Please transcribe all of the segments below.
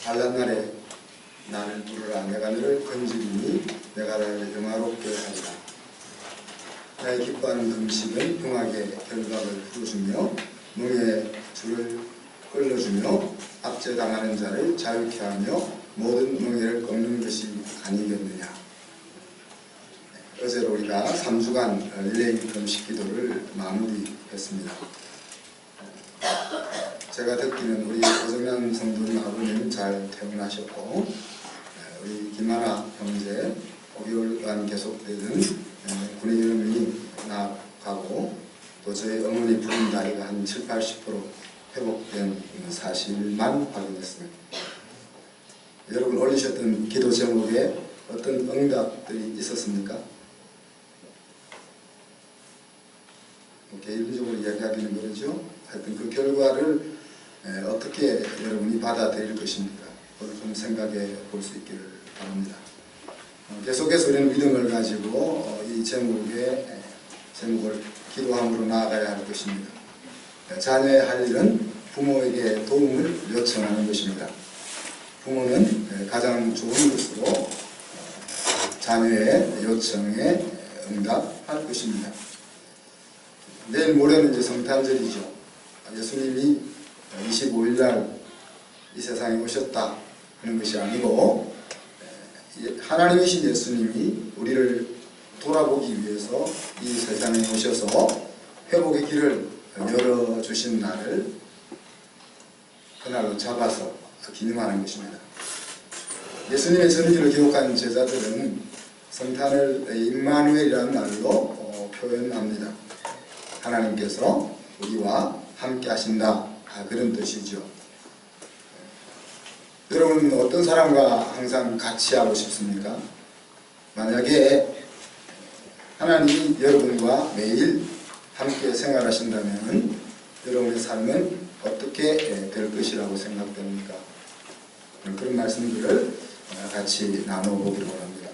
환난 날에 나를 부르라. 내가 너를 건지리니 내가 너를 영화롭게 하리라. 나의 기뻐하는 금식은 병악의 결박을 풀어주며 멍에 줄을 끌어주며 압제당하는 자를 자유케 하며 모든 멍에를 꺾는 것이 아니겠느냐. 어제로 우리가 3주간 릴레이 금식 기도를 마무리했습니다. 제가 듣기는 우리 고정란 성도님 아버님 잘 퇴원하셨고, 우리 김하나 형제 5개월간 계속되는 군의경험이 나가고, 또 저희 어머니 부른 다리가 한 70~80% 회복된 사실만 확인했습니다. 여러분 올리셨던 기도 제목에 어떤 응답들이 있었습니까? 개인적으로 이야기하기는 그러죠. 하여튼 그 결과를 어떻게 여러분이 받아들일 것입니까? 그걸 좀 생각해 볼 수 있기를 바랍니다. 계속해서 우리는 믿음을 가지고 이 제목을 기도함으로 나아가야 할 것입니다. 자녀의 할 일은 부모에게 도움을 요청하는 것입니다. 부모는 가장 좋은 것으로 자녀의 요청에 응답할 것입니다. 내일 모레는 이제 성탄절이죠. 예수님이 25일날 이 세상에 오셨다 하는 것이 아니고, 하나님이신 예수님이 우리를 돌아보기 위해서 이 세상에 오셔서 회복의 길을 열어주신 날을 그날로 잡아서 기념하는 것입니다. 예수님의 전기를 기록한 제자들은 성탄을 임마누엘이라는 날로 표현합니다. 하나님께서 우리와 함께 하신다, 그런 뜻이죠. 여러분 어떤 사람과 항상 같이 하고 싶습니까? 만약에 하나님이 여러분과 매일 함께 생활하신다면 여러분의 삶은 어떻게 될 것이라고 생각됩니까? 그런 말씀들을 같이 나눠보기로 합니다.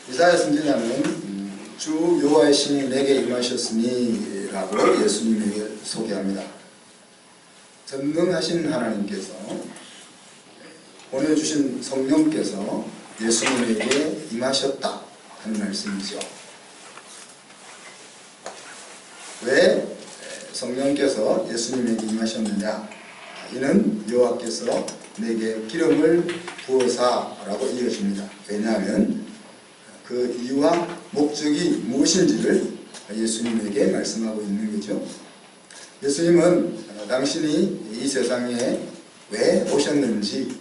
이사야 선지자는 주 여호와의 신이 내게 임하셨으니 라고 예수님에게 소개합니다. 전능하신 하나님께서 보내주신 성령께서 예수님에게 임하셨다 하는 말씀이죠. 왜 성령께서 예수님에게 임하셨느냐? 이는 여호와께서 내게 기름을 부어사 라고 이어집니다. 왜냐하면 그 이유와 목적이 무엇인지를 예수님에게 말씀하고 있는 거죠. 예수님은 당신이 이 세상에 왜 오셨는지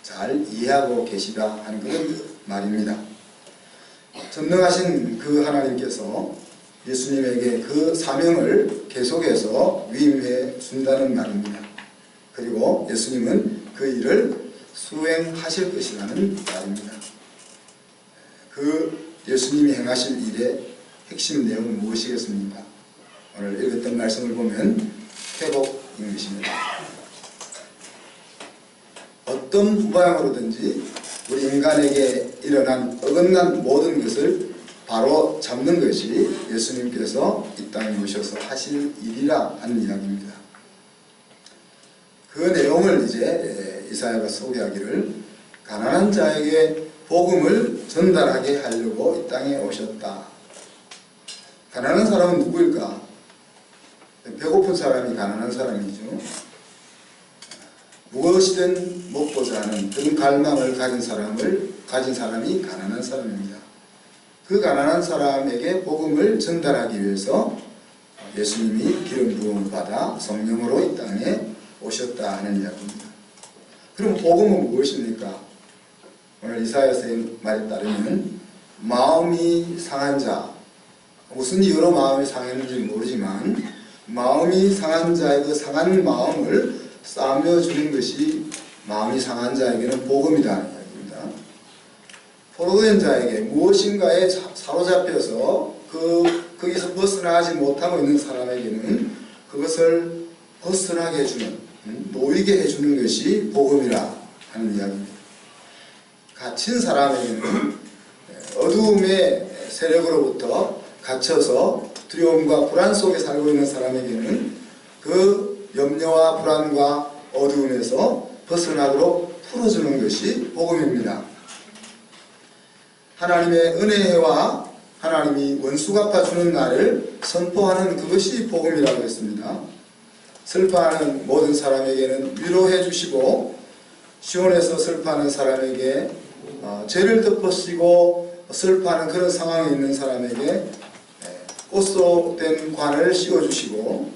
잘 이해하고 계시다 하는 그런 말입니다. 전능하신 그 하나님께서 예수님에게 그 사명을 계속해서 위임해 준다는 말입니다. 그리고 예수님은 그 일을 수행하실 것이라는 말입니다. 그 예수님이 행하실 일의 핵심 내용은 무엇이겠습니까? 오늘 읽었던 말씀을 보면 회복인 것입니다. 어떤 모양으로든지 우리 인간에게 일어난 어긋난 모든 것을 바로 잡는 것이 예수님께서 이 땅에 오셔서 하실 일이라 하는 이야기입니다. 그 내용을 이제 이사야가 소개하기를 가난한 자에게 복음을 전달하게 하려고 이 땅에 오셨다. 가난한 사람은 누구일까? 배고픈 사람이 가난한 사람이죠. 무엇이든 먹고자 하는 그런 갈망을 가진 사람이 가난한 사람입니다. 그 가난한 사람에게 복음을 전달하기 위해서 예수님이 기름 부음을 받아 성령으로 이 땅에 오셨다 하는 이야기입니다. 그럼 복음은 무엇입니까? 오늘 이사야서의 말에 따르면 마음이 상한 자, 무슨 이유로 마음이 상했는지 모르지만 마음이 상한 자의 그 상한 마음을 싸매어 주는 것이 마음이 상한 자에게는 복음이다 하는 이야기입니다. 포로된 자에게 무엇인가에 사로잡혀서 거기서 벗어나지 못하고 있는 사람에게는 그것을 벗어나게 해주는, 놓이게 해주는 것이 복음이라 하는 이야기입니다. 갇힌 사람에게는 어두움의 세력으로부터 갇혀서 두려움과 불안 속에 살고 있는 사람에게는 그 염려와 불안과 어두움에서 벗어나도록 풀어주는 것이 복음입니다. 하나님의 은혜와 하나님이 원수 갚아주는 날을 선포하는 그것이 복음이라고 했습니다. 슬퍼하는 모든 사람에게는 위로해 주시고, 시온에서 슬퍼하는 사람에게 죄를 덮으시고 슬퍼하는 그런 상황에 있는 사람에게 꽃으로 된 관을 씌워주시고,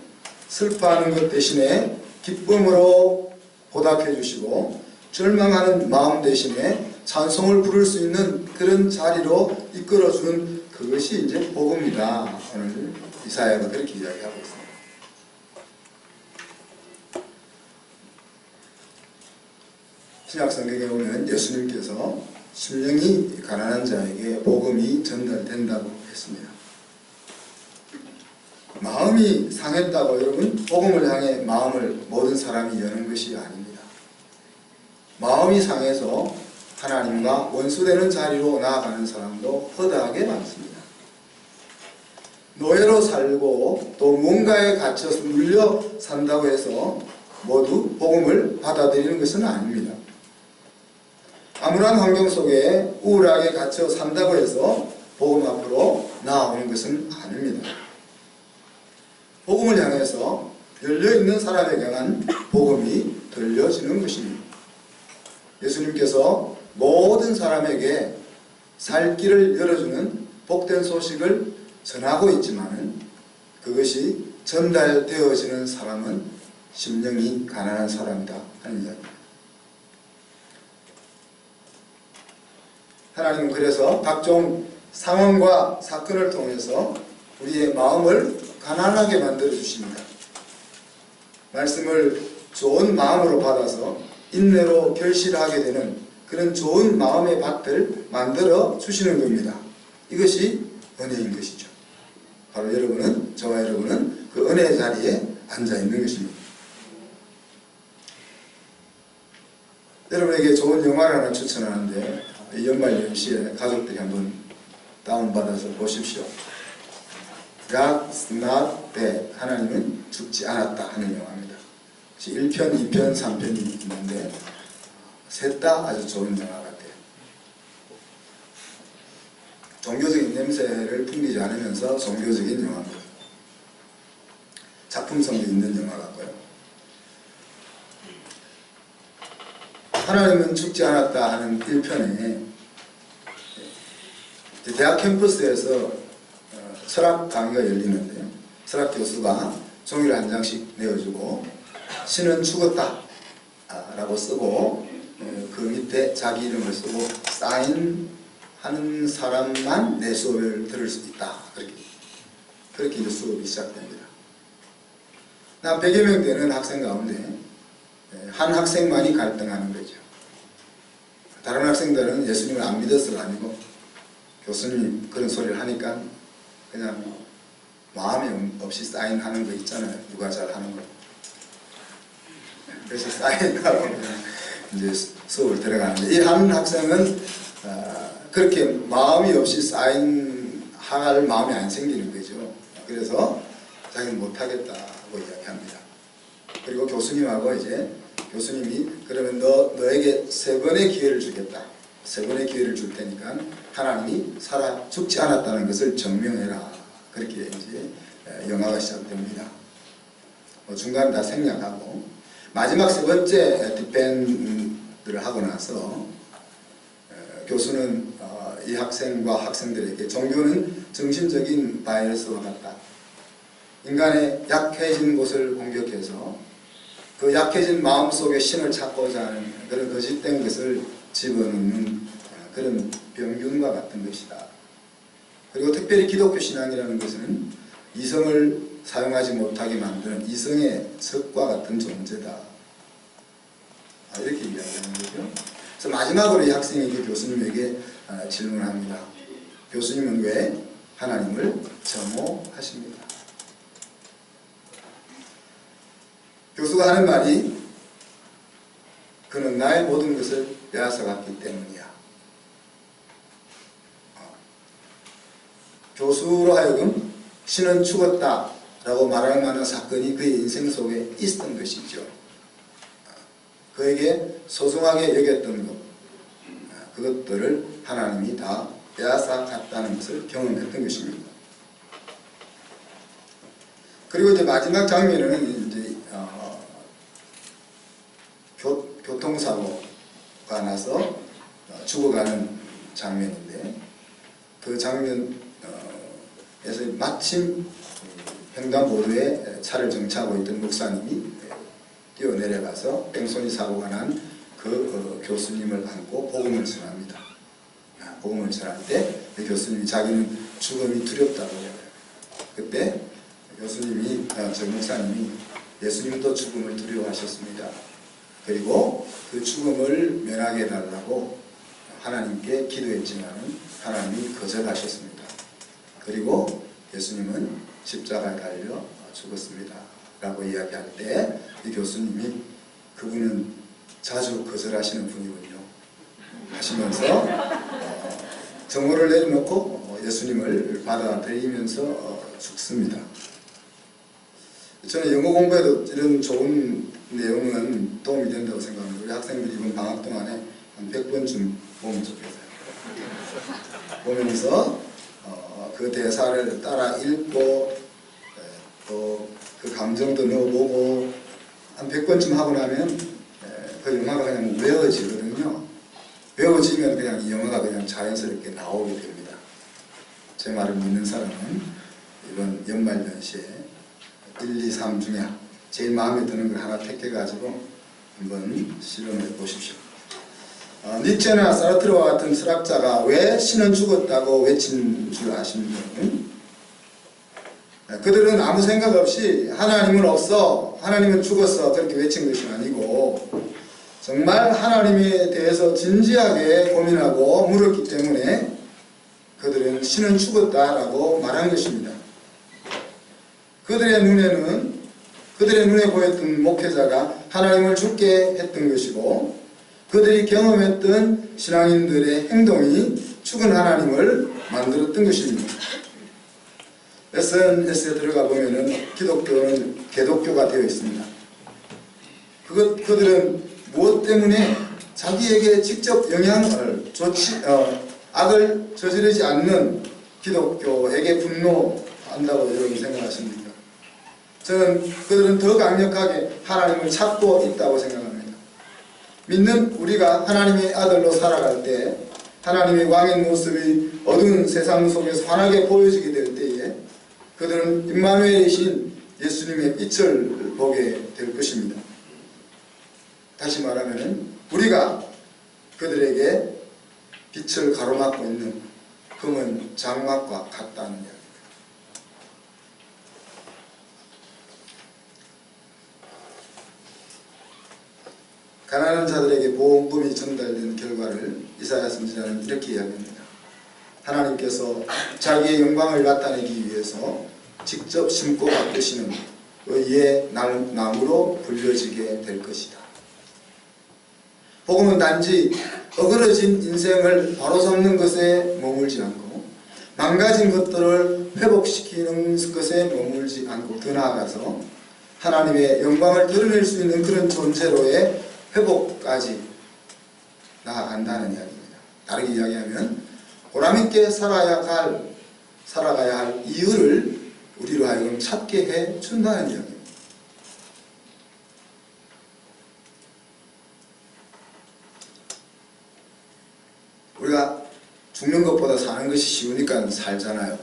슬퍼하는 것 대신에 기쁨으로 보답해 주시고, 절망하는 마음 대신에 찬송을 부를 수 있는 그런 자리로 이끌어주는 그것이 이제 복음이다. 오늘 이사야가 그렇게 이야기하고 있습니다. 신약 성경에 보면 예수님께서 심령이 가난한 자에게 복음이 전달된다고 했습니다. 마음이 상했다고 여러분, 복음을 향해 마음을 모든 사람이 여는 것이 아닙니다. 마음이 상해서 하나님과 원수되는 자리로 나아가는 사람도 허다하게 많습니다. 노예로 살고 또 무언가에 갇혀서 물려 산다고 해서 모두 복음을 받아들이는 것은 아닙니다. 암울한 환경 속에 우울하게 갇혀 산다고 해서 복음 앞으로 나아오는 것은 아닙니다. 복음을 향해서 열려있는 사람에게만 복음이 들려지는 것입니다. 예수님께서 모든 사람에게 살 길을 열어주는 복된 소식을 전하고 있지만, 그것이 전달되어지는 사람은 심령이 가난한 사람이다 하는 이야기입니다. 하나님은 그래서 각종 상황과 사건을 통해서 우리의 마음을 가난하게 만들어 주십니다. 말씀을 좋은 마음으로 받아서 인내로 결실하게 되는 그런 좋은 마음의 밭을 만들어 주시는 겁니다. 이것이 은혜인 것이죠. 바로 여러분은, 저와 여러분은 그 은혜의 자리에 앉아 있는 것입니다. 여러분에게 좋은 영화를 하나 추천하는데, 이 연말 연시에 가족들이 한번 다운받아서 보십시오. God's not dead. 하나님은 죽지 않았다 하는 영화입니다. 1편, 2편, 3편이 있는데 셋 다 아주 좋은 영화 같아요. 종교적인 냄새를 풍기지 않으면서 종교적인 영화입니다. 작품성도 있는 영화 같고요. 하나님은 죽지 않았다 하는 1편에 대학 캠퍼스에서 철학 강의가 열리는데, 철학 교수가 종이를 한 장씩 내어주고 신은 죽었다 라고 쓰고 그 밑에 자기 이름을 쓰고 사인하는 사람만 내 수업을 들을 수 있다. 그렇게 이제 수업이 시작됩니다. 한 100여 명 되는 학생 가운데 한 학생만이 갈등하는 거죠. 다른 학생들은 예수님을 안 믿어서가 아니고 교수님이 그런 소리를 하니까 그냥 마음에 없이 사인하는 거 있잖아요. 누가 잘 하는 거. 그래서 사인하고 이제 수업을 들어가는데, 이 한 학생은 그렇게 마음이 없이 사인할 마음이 안 생기는 거죠. 그래서 자기는 못하겠다고 이야기합니다. 그리고 교수님하고 이제 교수님이 그러면 너에게 3번의 기회를 주겠다. 3번의 기회를 줄 테니까 하나님이 죽지 않았다는 것을 증명해라. 그렇게 이제 영화가 시작됩니다. 중간 다 생략하고 마지막 3번째 디펜드를 하고 나서 교수는 이 학생과 학생들에게 종교는 정신적인 바이러스와 같다. 인간의 약해진 곳을 공격해서 그 약해진 마음속에 신을 찾고자 하는 그런 거짓된 것을 집어넣는 그런 병균과 같은 것이다. 그리고 특별히 기독교 신앙이라는 것은 이성을 사용하지 못하게 만드는 이성의 적과 같은 존재다. 이렇게 이야기하는 거죠. 그래서 마지막으로 이 학생에게 교수님에게 질문합니다. 교수님은 왜 하나님을 점호하십니까? 교수가 하는 말이 그는 나의 모든 것을 빼앗아갔기 때문이야. 교수로 하여금 신은 죽었다 라고 말할 만한 사건이 그의 인생 속에 있었던 것이죠. 그에게 소중하게 여겼던 것, 그것들을 하나님이 다 빼앗아 갔다는 것을 경험했던 것입니다. 그리고 이제 마지막 장면은 이제 교통사고가 나서 죽어가는 장면인데, 그 장면에서 마침 횡단보도에 차를 정차하고 있던 목사님이 뛰어내려가서 뺑소니 사고가 난 그 교수님을 안고 복음을 전합니다. 복음을 전할 때 그 교수님이 자기는 죽음이 두렵다고 해요. 그때 교수님이, 저 목사님이 예수님도 죽음을 두려워하셨습니다. 그리고 그 죽음을 면하게 해달라고 하나님께 기도했지만 하나님이 거절하셨습니다. 그리고 예수님은 십자가에 달려 죽었습니다 라고 이야기할 때 이 교수님이 그분은 자주 거절하시는 분이군요 하시면서 정오를 내려놓고 예수님을 받아들이면서 죽습니다. 저는 영어 공부에도 이런 좋은 내용은 도움이 된다고 생각합니다. 우리 학생들이 이번 방학 동안에 한 100번쯤 보면 좋겠어요. 보면서 그 대사를 따라 읽고 또 그 감정도 넣어보고 한 100번쯤 하고 나면 그 영화가 그냥 외워지거든요. 외워지면 그냥 이 영화가 그냥 자연스럽게 나오게 됩니다. 제 말을 믿는 사람은 이번 연말연시에 1, 2, 3 중에 제일 마음에 드는 걸 하나 택해가지고 한번 실험해 보십시오. 니체나 사르트르와 같은 철학자가 왜 신은 죽었다고 외친 줄 아십니까? 그들은 아무 생각 없이 하나님은 없어, 하나님은 죽었어 그렇게 외친 것이 아니고 정말 하나님에 대해서 진지하게 고민하고 물었기 때문에 그들은 신은 죽었다라고 말한 것입니다. 그들의 눈에 보였던 목회자가 하나님을 죽게 했던 것이고, 그들이 경험했던 신앙인들의 행동이 죽은 하나님을 만들었던 것입니다. SNS에 들어가 보면은 기독교는 개독교가 되어 있습니다. 그들은 무엇 때문에 자기에게 직접 영향을 악을 저지르지 않는 기독교에게 분노한다고 여러분 생각하십니까? 저는 그들은 더 강력하게 하나님을 찾고 있다고 생각합니다. 믿는 우리가 하나님의 아들로 살아갈 때 하나님의 왕의 모습이 어두운 세상 속에서 환하게 보여지게 될 때에 그들은 임마누엘이신 예수님의 빛을 보게 될 것입니다. 다시 말하면 우리가 그들에게 빛을 가로막고 있는 검은 장막과 같다는 이야기입니다. 가난한 자들에게 복음이 전달된 결과를 이사야 선지자는 이렇게 이야기합니다. 하나님께서 자기의 영광을 나타내기 위해서 직접 심고 가꾸시는 의의 나무로 불려지게 될 것이다. 복음은 단지 어그러진 인생을 바로잡는 것에 머물지 않고 망가진 것들을 회복시키는 것에 머물지 않고 더 나아가서 하나님의 영광을 드러낼 수 있는 그런 존재로의 회복까지 나아간다는 이야기입니다. 다르게 이야기하면 보람있게 살아가야 할 이유를 우리로 하여금 찾게 해준다는 이야기입니다. 우리가 죽는 것보다 사는 것이 쉬우니까 살잖아요.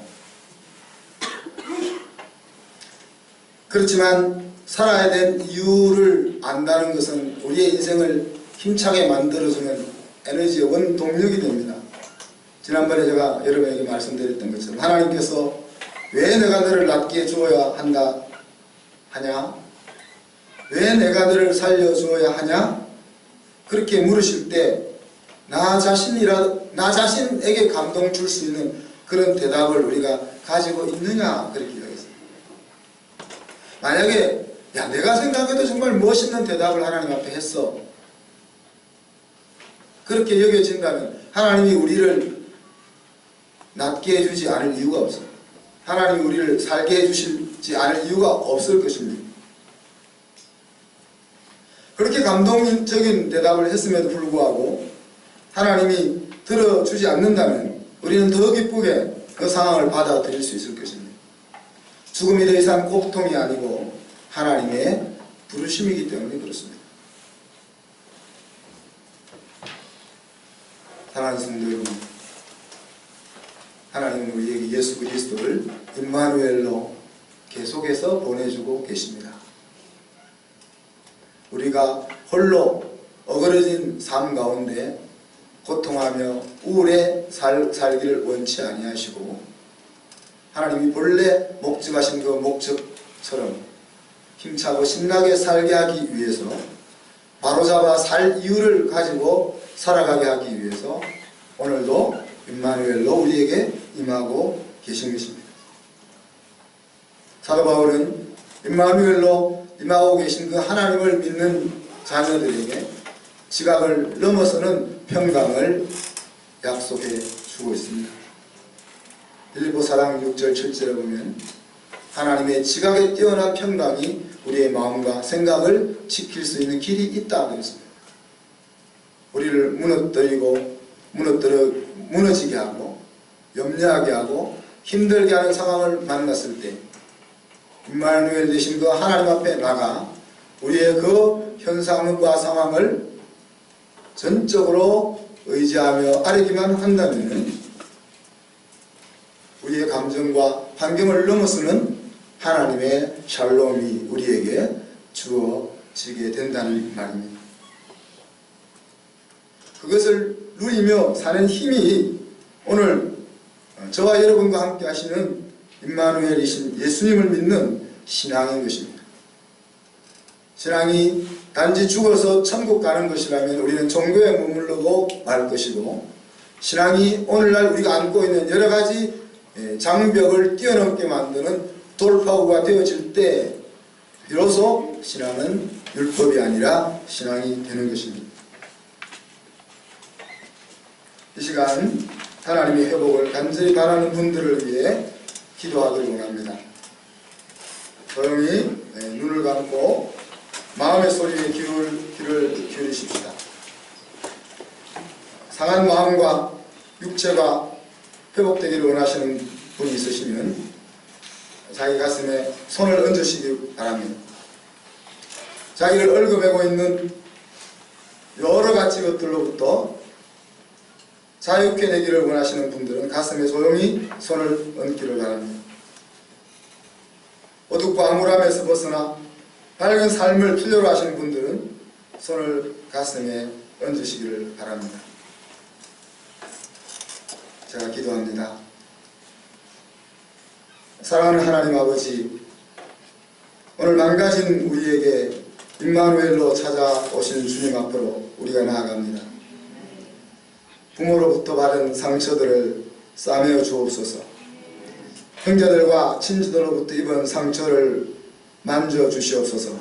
그렇지만 살아야 될 이유를 안다는 것은 우리의 인생을 힘차게 만들어주는 에너지의 원동력이 됩니다. 지난번에 제가 여러분에게 말씀드렸던 것처럼 하나님께서 왜 내가 너를 낫게 주어야 하냐? 왜 내가 너를 살려주어야 하냐? 그렇게 물으실 때 나 자신에게 감동 줄 수 있는 그런 대답을 우리가 가지고 있느냐 그렇게 이야기했습니다. 만약에 내가 생각해도 정말 멋있는 대답을 하나님 앞에 했어. 그렇게 여겨진다면 하나님이 우리를 낫게 해주지 않을 이유가 없어요. 하나님이 우리를 살게 해주시지 않을 이유가 없을 것입니다. 그렇게 감동적인 대답을 했음에도 불구하고 하나님이 들어주지 않는다면 우리는 더 기쁘게 그 상황을 받아들일 수 있을 것입니다. 죽음이 더 이상 고통이 아니고 하나님의 부르심이기 때문에 그렇습니다. 사랑하는 성도 여러분, 하나님은 우리에게 예수 그리스도를 임마누엘로 계속해서 보내주고 계십니다. 우리가 홀로 어그러진 삶 가운데 고통하며 우울해 살기를 원치 아니하시고 하나님이 본래 목적하신 그 목적처럼 힘차고 신나게 살게 하기 위해서 바로잡아 살 이유를 가지고 살아가게 하기 위해서 오늘도 임마누엘로 우리에게 임하고 계신 것입니다. 사도 바울은 임마누엘로 임하고 계신 그 하나님을 믿는 자녀들에게 지각을 넘어서는 평강을 약속해 주고 있습니다. 빌립보 4장 6절 7절에 보면 하나님의 지각에 뛰어난 평강이 우리의 마음과 생각을 지킬 수 있는 길이 있다 그랬습니다. 우리를 무너지게 하고 염려하게 하고 힘들게 하는 상황을 만났을 때 임마누엘 되신 그 하나님 앞에 나가 우리의 그 현상과 상황을 전적으로 의지하며 아뢰기만 한다면 우리의 감정과 환경을 넘어서는 하나님의 샬롬이 우리에게 주어지게 된다는 말입니다. 그것을 누리며 사는 힘이 오늘 저와 여러분과 함께 하시는 임마누엘이신 예수님을 믿는 신앙인 것입니다. 신앙이 단지 죽어서 천국 가는 것이라면 우리는 종교에 머무르고 말 것이고, 신앙이 오늘날 우리가 안고 있는 여러 가지 장벽을 뛰어넘게 만드는 돌파구가 되어질 때 비로소 신앙은 율법이 아니라 신앙이 되는 것입니다. 이 시간 하나님의 회복을 간절히 바라는 분들을 위해 기도하기를 원합니다. 조용히 눈을 감고 마음의 소리에 귀를 기울이십시다. 상한 마음과 육체가 회복되기를 원하시는 분이 있으시면 자기 가슴에 손을 얹으시기 바랍니다. 자기를 얽어매고 있는 여러 가지 것들로부터 자유케 되기를 원하시는 분들은 가슴에 조용히 손을 얹기를 바랍니다. 어둡고 암울함에서 벗어나 밝은 삶을 필요로 하시는 분들은 손을 가슴에 얹으시기를 바랍니다. 제가 기도합니다. 사랑하는 하나님 아버지, 오늘 망가진 우리에게 임마누엘로 찾아오신 주님 앞으로 우리가 나아갑니다. 부모로부터 받은 상처들을 싸매어 주옵소서. 형제들과 친지들로부터 입은 상처를 만져 주시옵소서.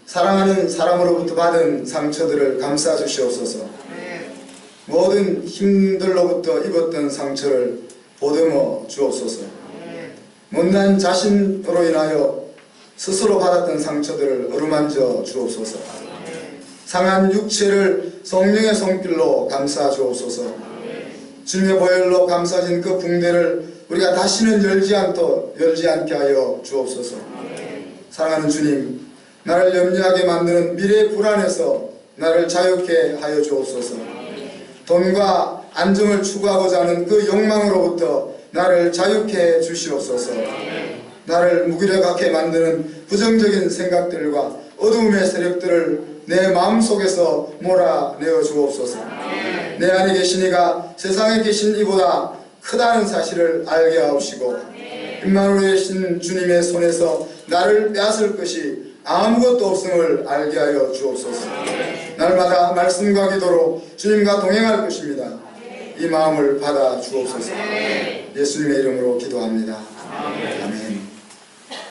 사랑하는 사람으로부터 받은 상처들을 감싸 주시옵소서. 모든 힘들로부터 입었던 상처를 보듬어 주옵소서. 못난 자신으로 인하여 스스로 받았던 상처들을 어루만져 주옵소서. 상한 육체를 성령의 손길로 감싸 주옵소서. 주님의 보혈로 감싸진 그 붕대를 우리가 다시는 열지 않게 하여 주옵소서. 사랑하는 주님, 나를 염려하게 만드는 미래의 불안에서 나를 자유케 하여 주옵소서. 돈과 안정을 추구하고자 하는 그 욕망으로부터 나를 자유케 주시옵소서. 나를 무기력하게 만드는 부정적인 생각들과 어두움의 세력들을 내 마음속에서 몰아내어 주옵소서. 내 안에 계신 이가 세상에 계신 이보다 크다는 사실을 알게 하옵시고, 임마누엘이신 주님의 손에서 나를 빼앗을 것이 아무것도 없음을 알게 하여 주옵소서. 날마다 말씀과 기도로 주님과 동행할 것입니다. 이 마음을 받아 주옵소서. 예수님의 이름으로 기도합니다. 아멘.